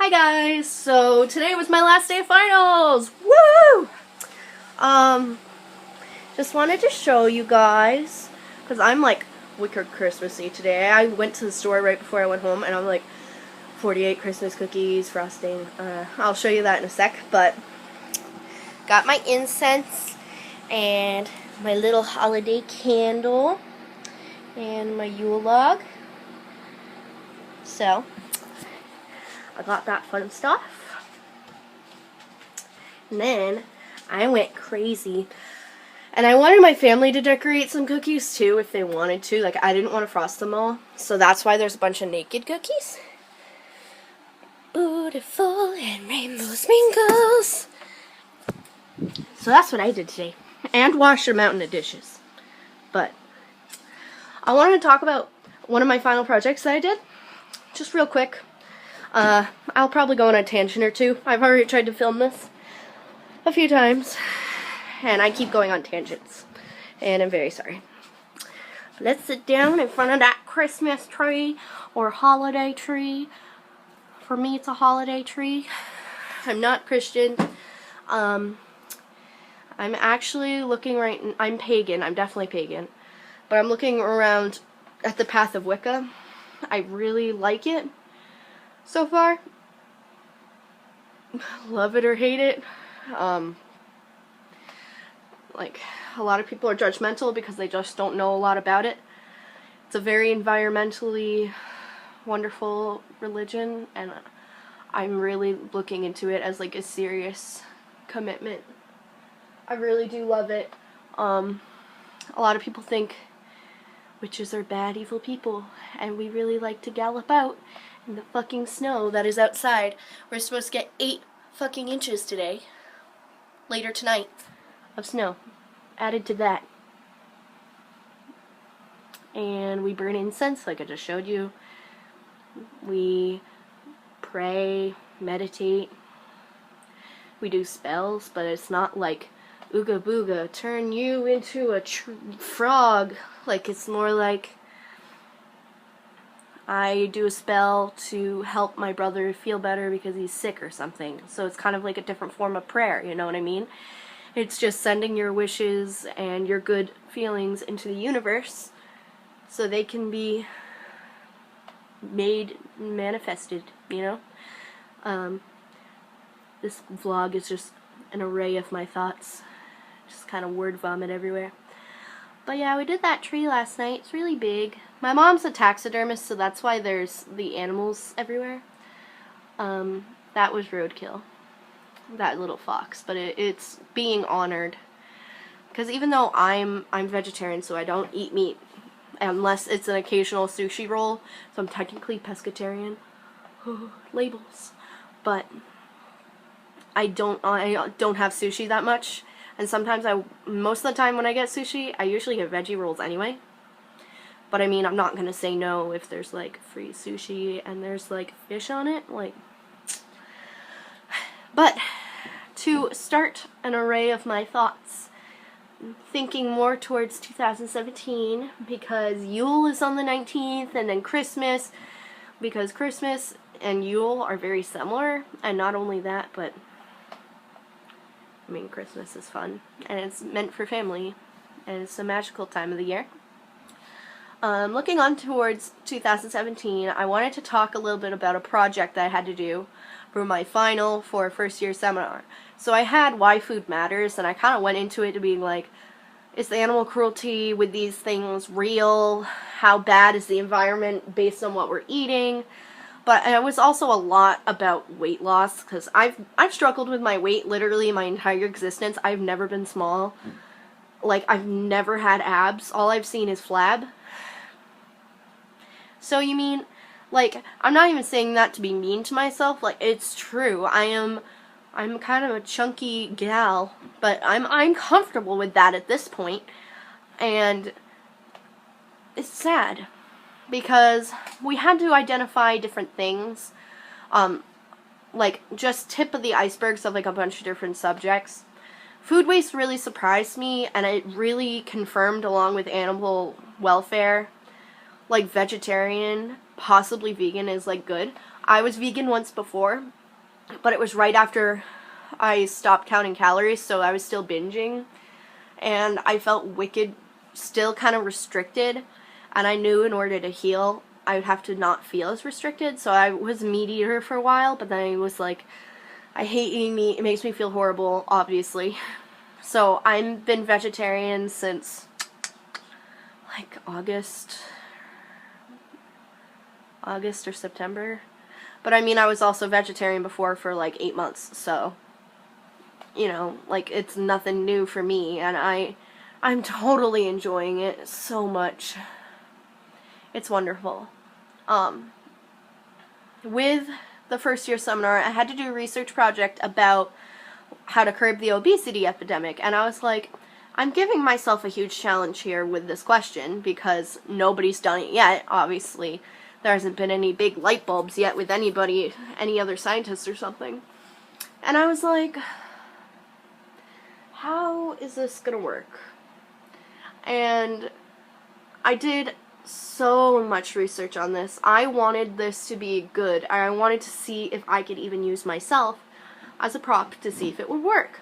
Hi guys, so today was my last day of finals. Woo! Just wanted to show you guys, because I'm like wicked Christmassy today. I went to the store right before I went home and I'm like 48 Christmas cookies, frosting. I'll show you that in a sec, but got my incense and my little holiday candle and my Yule log. So I got that fun stuff. And then I went crazy. And I wanted my family to decorate some cookies too if they wanted to. Like, I didn't want to frost them all. So that's why there's a bunch of naked cookies. Beautiful and rainbow sprinkles. So that's what I did today. And washed a mountain of dishes. But I wanted to talk about one of my final projects that I did. Just real quick. I'll probably go on a tangent or two. I've already tried to film this a few times, and I keep going on tangents, and I'm very sorry. Let's sit down in front of that Christmas tree or holiday tree. For me, it's a holiday tree. I'm not Christian. I'm actually looking I'm pagan. I'm definitely pagan, but I'm looking around at the path of Wicca. I really like it so far. Love it or hate it. Like, a lot of people are judgmental because they just don't know a lot about it. It's a very environmentally wonderful religion, and I'm really looking into it as like a serious commitment. I really do love it. A lot of people think witches are bad, evil people, and we really like to gallop out in the fucking snow that is outside. We're supposed to get 8 fucking inches today. Later tonight of snow added to that. And we burn incense like I just showed you. We pray, meditate. We do spells, but it's not like ooga booga, turn you into a frog. Like, it's more like I do a spell to help my brother feel better because he's sick or something. So it's kind of like a different form of prayer, you know what I mean? It's just sending your wishes and your good feelings into the universe so they can be manifested, you know? This vlog is just an array of my thoughts. Just kind of word vomit everywhere. But yeah, we did that tree last night. It's really big. My mom's a taxidermist, so that's why there's the animals everywhere. That was roadkill. That little fox. But it's being honored. Because even though I'm vegetarian, so I don't eat meat unless it's an occasional sushi roll. So I'm technically pescatarian. Labels. But I don't have sushi that much. And sometimes most of the time when I get sushi, I usually get veggie rolls anyway. But I mean, I'm not gonna say no if there's like free sushi and there's like fish on it, like. But to start an array of my thoughts, thinking more towards 2017 because Yule is on the 19th, and then Christmas, because Christmas and Yule are very similar, and not only that, but I mean, Christmas is fun, and it's meant for family, and it's a magical time of the year. Looking on towards 2017, I wanted to talk a little bit about a project that I had to do for my final for a first year seminar. So I had Why Food Matters, and I kind of went into it to being like, is the animal cruelty with these things real? How bad is the environment based on what we're eating? But it was also a lot about weight loss, because I've struggled with my weight literally my entire existence. I've never been small. Like, I've never had abs. All I've seen is flab. So you mean, like, I'm not even saying that to be mean to myself. Like, it's true. I'm kind of a chunky gal, but I'm comfortable with that at this point. And it's sad. Because we had to identify different things, like just tip of the icebergs of like a bunch of different subjects. Food waste really surprised me, and it really confirmed, along with animal welfare, like vegetarian, possibly vegan is like good. I was vegan once before, but it was right after I stopped counting calories, so I was still binging, and I felt wicked, still kind of restricted, and I knew in order to heal, I would have to not feel as restricted, so I was a meat eater for a while, but then I was like, I hate eating meat, it makes me feel horrible, obviously. So I've been vegetarian since, like, August or September. But I mean, I was also vegetarian before for like 8 months, so, you know, like, it's nothing new for me, and I'm totally enjoying it so much. It's wonderful. With the first year seminar, I had to do a research project about how to curb the obesity epidemic, and I was like, I'm giving myself a huge challenge here with this question, because nobody's done it yet, obviously. There hasn't been any big light bulbs yet with anybody, any other scientist or something. And I was like, how is this gonna work? And I did so much research on this. I wanted this to be good. I wanted to see if I could even use myself as a prop to see if it would work.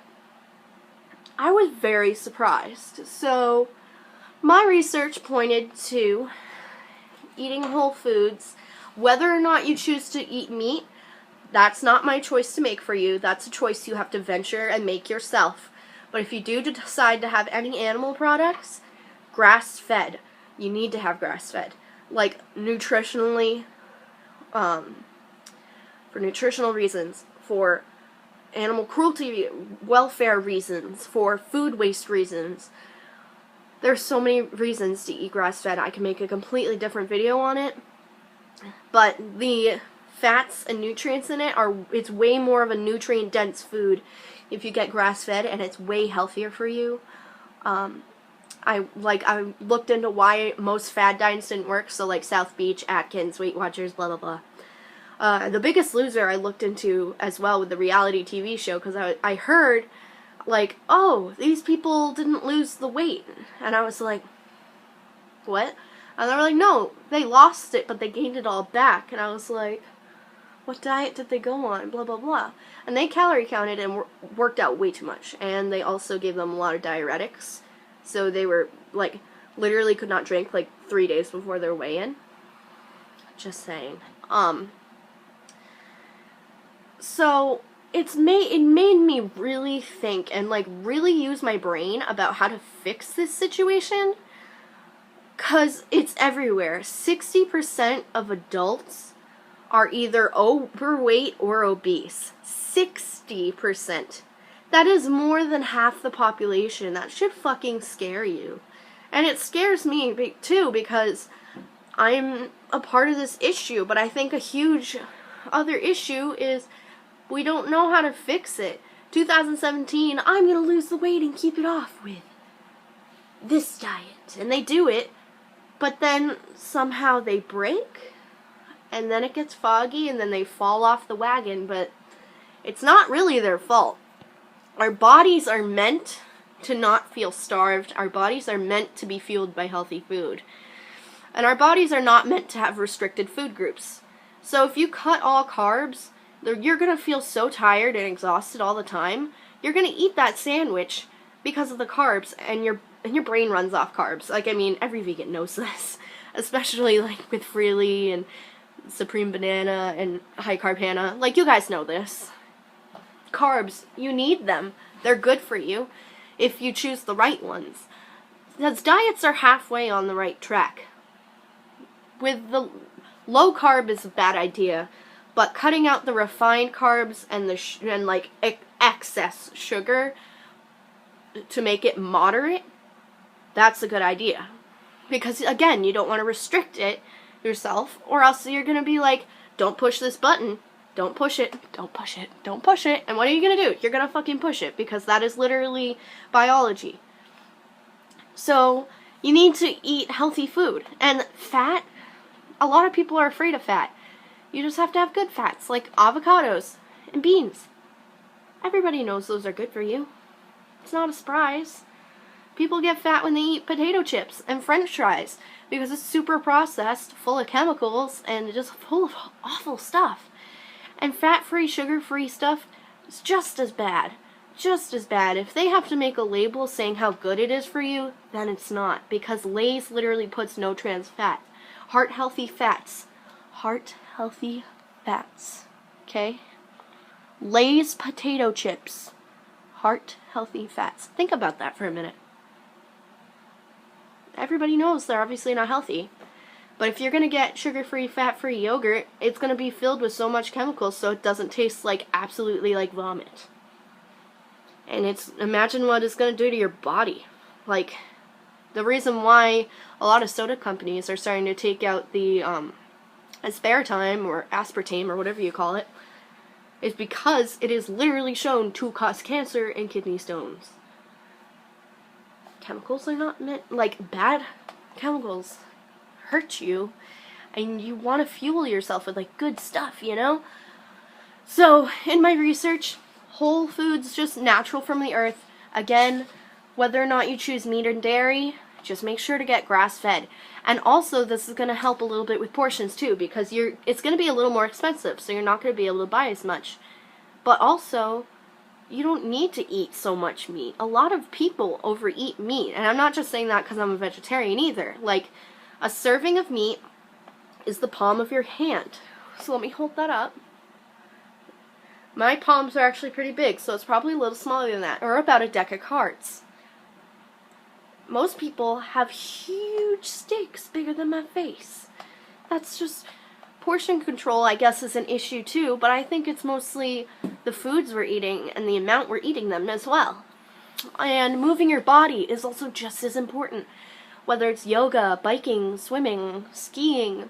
I was very surprised. So my research pointed to eating whole foods. Whether or not you choose to eat meat, that's not my choice to make for you. That's a choice you have to venture and make yourself. But if you do decide to have any animal products, grass-fed. You need to have grass-fed. Like, nutritionally, for nutritional reasons, for animal cruelty, welfare reasons, for food waste reasons. There's so many reasons to eat grass-fed. I can make a completely different video on it. But the fats and nutrients in it it's way more of a nutrient-dense food if you get grass-fed, and it's way healthier for you. I looked into why most fad diets didn't work, so like South Beach, Atkins, Weight Watchers, blah, blah, blah. The Biggest Loser I looked into as well with the reality TV show, because I heard, like, oh, these people didn't lose the weight. And I was like, what? And they were like, no, they lost it, but they gained it all back. And I was like, what diet did they go on? Blah, blah, blah. And they calorie counted and worked out way too much. And they also gave them a lot of diuretics. So they were, like, literally could not drink, like, 3 days before their weigh-in. Just saying. So it made me really think and, like, really use my brain about how to fix this situation. 'Cause it's everywhere. 60% of adults are either overweight or obese. 60%. That is more than half the population. That should fucking scare you. And it scares me too, because I'm a part of this issue, but I think a huge other issue is we don't know how to fix it. 2017, I'm gonna lose the weight and keep it off with this diet. And they do it, but then somehow they break, and then it gets foggy, and then they fall off the wagon, but it's not really their fault. Our bodies are meant to not feel starved. Our bodies are meant to be fueled by healthy food. And our bodies are not meant to have restricted food groups. So if you cut all carbs, you're going to feel so tired and exhausted all the time. You're going to eat that sandwich because of the carbs, and your brain runs off carbs. Like, I mean, every vegan knows this. Especially, like, with Freely and Supreme Banana and High Carb Hannah. Like, you guys know this. Carbs, you need them. They're good for you if you choose the right ones. Because diets are halfway on the right track. With the low carb is a bad idea, but cutting out the refined carbs and excess sugar to make it moderate, that's a good idea. Because again, you don't want to restrict it yourself, or else you're going to be like, don't push this button. Don't push it, don't push it, don't push it. And what are you going to do? You're going to fucking push it, because that is literally biology. So, you need to eat healthy food. And fat, a lot of people are afraid of fat. You just have to have good fats, like avocados and beans. Everybody knows those are good for you. It's not a surprise. People get fat when they eat potato chips and french fries, because it's super processed, full of chemicals, and just full of awful stuff. And fat-free, sugar-free stuff is just as bad. Just as bad. If they have to make a label saying how good it is for you, then it's not. Because Lay's literally puts no trans fat. Heart-healthy fats. Heart-healthy fats. Okay? Lay's potato chips. Heart-healthy fats. Think about that for a minute. Everybody knows they're obviously not healthy. But if you're going to get sugar-free, fat-free yogurt, it's going to be filled with so much chemicals so it doesn't taste like absolutely like vomit. And imagine what it's going to do to your body. Like, the reason why a lot of soda companies are starting to take out the aspartame or aspartame or whatever you call it is because it is literally shown to cause cancer and kidney stones. Chemicals are not meant, like, bad chemicals hurt you, and you want to fuel yourself with, like, good stuff, you know? So, in my research, whole foods, just natural from the earth. Again, whether or not you choose meat or dairy, just make sure to get grass-fed. And also, this is going to help a little bit with portions, too, because it's going to be a little more expensive, so you're not going to be able to buy as much. But also, you don't need to eat so much meat. A lot of people overeat meat, and I'm not just saying that because I'm a vegetarian either. Like, a serving of meat is the palm of your hand. So let me hold that up. My palms are actually pretty big, so it's probably a little smaller than that, or about a deck of cards. Most people have huge steaks bigger than my face. That's just... Portion control, I guess, is an issue too, but I think it's mostly the foods we're eating and the amount we're eating them as well. And moving your body is also just as important. Whether it's yoga, biking, swimming, skiing,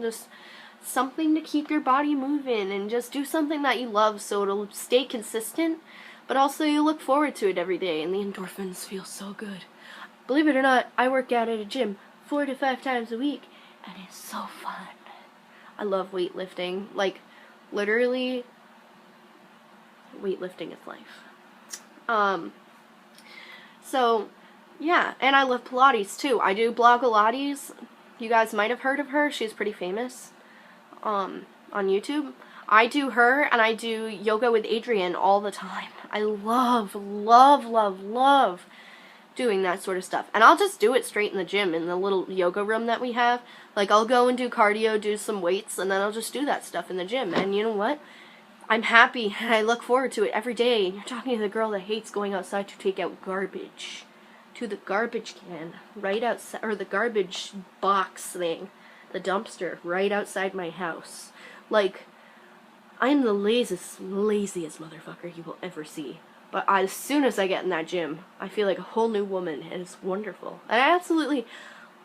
just something to keep your body moving, and just do something that you love so it'll stay consistent, but also you look forward to it every day, and the endorphins feel so good. Believe it or not, I work out at a gym 4 to 5 times a week, and it's so fun. I love weightlifting. Like, literally, weightlifting is life. So, yeah, and I love Pilates, too. I do Blogilates. You guys might have heard of her. She's pretty famous on YouTube. I do her, and I do yoga with Adriene all the time. I love, love, love, love doing that sort of stuff. And I'll just do it straight in the gym, in the little yoga room that we have. Like, I'll go and do cardio, do some weights, and then I'll just do that stuff in the gym. And you know what? I'm happy, and I look forward to it every day. And you're talking to the girl that hates going outside to take out garbage. To the garbage can, right outside, or the garbage box thing. The dumpster, right outside my house. Like, I'm the laziest motherfucker you will ever see. But as soon as I get in that gym, I feel like a whole new woman, and it's wonderful. And I absolutely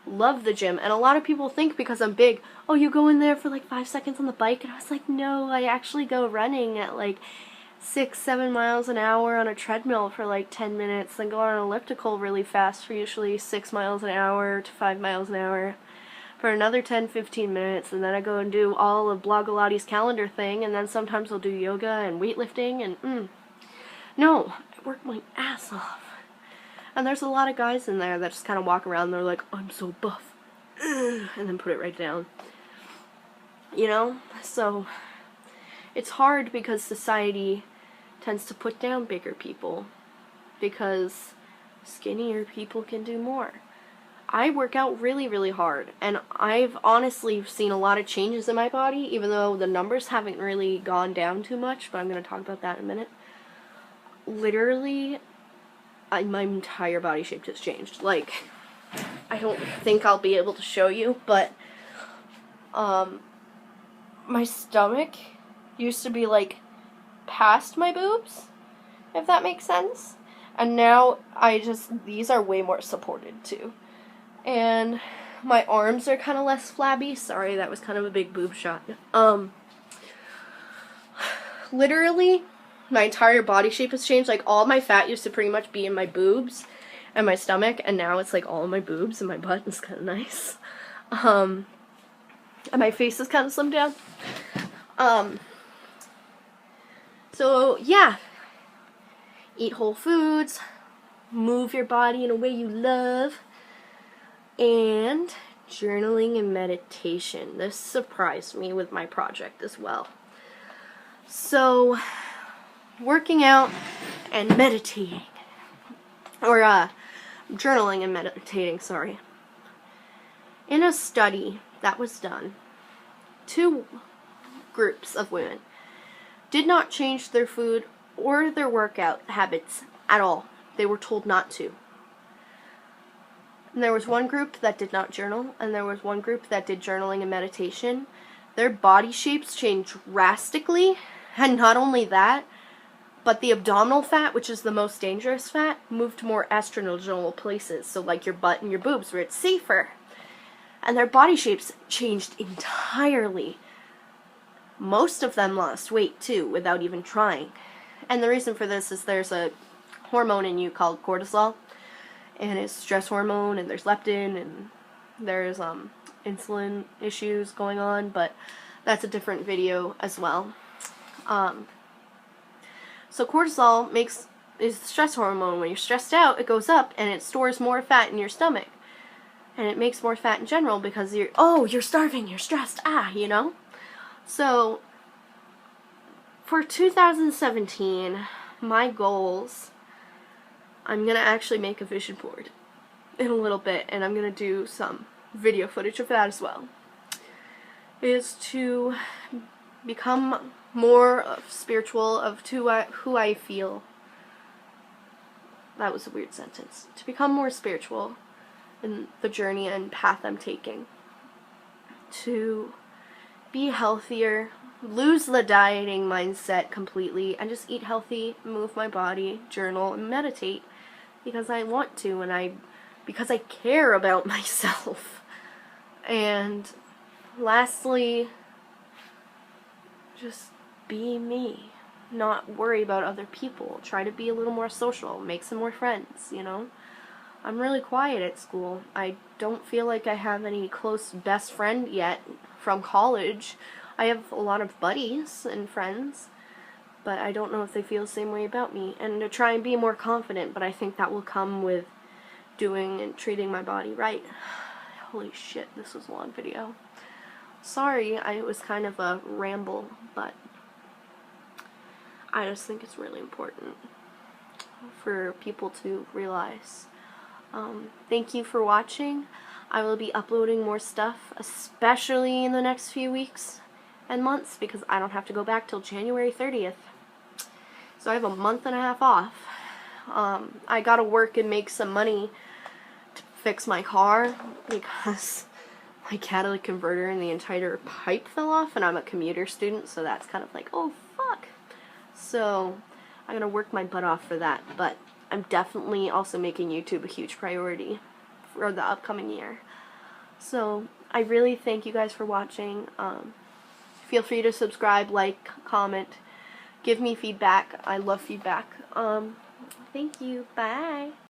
love the gym, and a lot of people think because I'm big, oh, you go in there for like 5 seconds on the bike, and I was like, no, I actually go running at like 6-7 miles an hour on a treadmill for like 10 minutes, then go on an elliptical really fast for usually 6 miles an hour to 5 miles an hour for another 10-15 minutes, and then I go and do all of Blogilates calendar thing, and then sometimes I'll do yoga and weightlifting, and no, I work my ass off. And there's a lot of guys in there that just kind of walk around and they're like, I'm so buff. And then put it right down. You know? So, it's hard because society tends to put down bigger people. Because skinnier people can do more. I work out really, really hard. And I've honestly seen a lot of changes in my body, even though the numbers haven't really gone down too much. But I'm going to talk about that in a minute. Literally, my entire body shape has changed. Like, I don't think I'll be able to show you, but my stomach used to be like past my boobs, if that makes sense. And now these are way more supported too. And my arms are kind of less flabby. Sorry, that was kind of a big boob shot. Literally, my entire body shape has changed. Like, all my fat used to pretty much be in my boobs and my stomach, and now it's like all in my boobs and my butt. It's kind of nice. And my face is kind of slimmed down. So, yeah. Eat whole foods. Move your body in a way you love. and journaling and meditation. This surprised me with my project as well. So, working out and meditating, or journaling and meditating, sorry. In a study that was done, 2 groups of women did not change their food or their workout habits at all. They were told not to. And there was one group that did not journal, and there was one group that did journaling and meditation. Their body shapes changed drastically, and not only that, but the abdominal fat, which is the most dangerous fat, moved to more astronomical places, so like your butt and your boobs, where it's safer. And their body shapes changed entirely. Most of them lost weight, too, without even trying. And the reason for this is there's a hormone in you called cortisol, and it's stress hormone, and there's leptin, and there's insulin issues going on, but that's a different video as well. So cortisol is the stress hormone. When you're stressed out, it goes up, and it stores more fat in your stomach. And it makes more fat in general because you're starving, you're stressed, you know? So, for 2017, my goals, I'm going to actually make a vision board in a little bit, and I'm going to do some video footage of that as well, is to become more spiritual of who I feel. That was a weird sentence. To become more spiritual in the journey and path I'm taking. To be healthier, lose the dieting mindset completely, and just eat healthy, move my body, journal, and meditate because I want to, and because I care about myself. And lastly, just be me. Not worry about other people. Try to be a little more social. Make some more friends, you know? I'm really quiet at school. I don't feel like I have any close best friend yet from college. I have a lot of buddies and friends, but I don't know if they feel the same way about me. And to try and be more confident, but I think that will come with doing and treating my body right. Holy shit, this was a long video. Sorry, it was kind of a ramble, but I just think it's really important for people to realize. Thank you for watching. I will be uploading more stuff, especially in the next few weeks and months, because I don't have to go back till January 30th. So I have a month and a half off. I gotta work and make some money to fix my car because my catalytic converter and the entire pipe fell off, and I'm a commuter student, so that's kind of like, oh fuck. So I'm gonna work my butt off for that, but I'm definitely also making YouTube a huge priority for the upcoming year. So I really thank you guys for watching. Feel free to subscribe, like, comment, give me feedback. I love feedback. Thank you. Bye.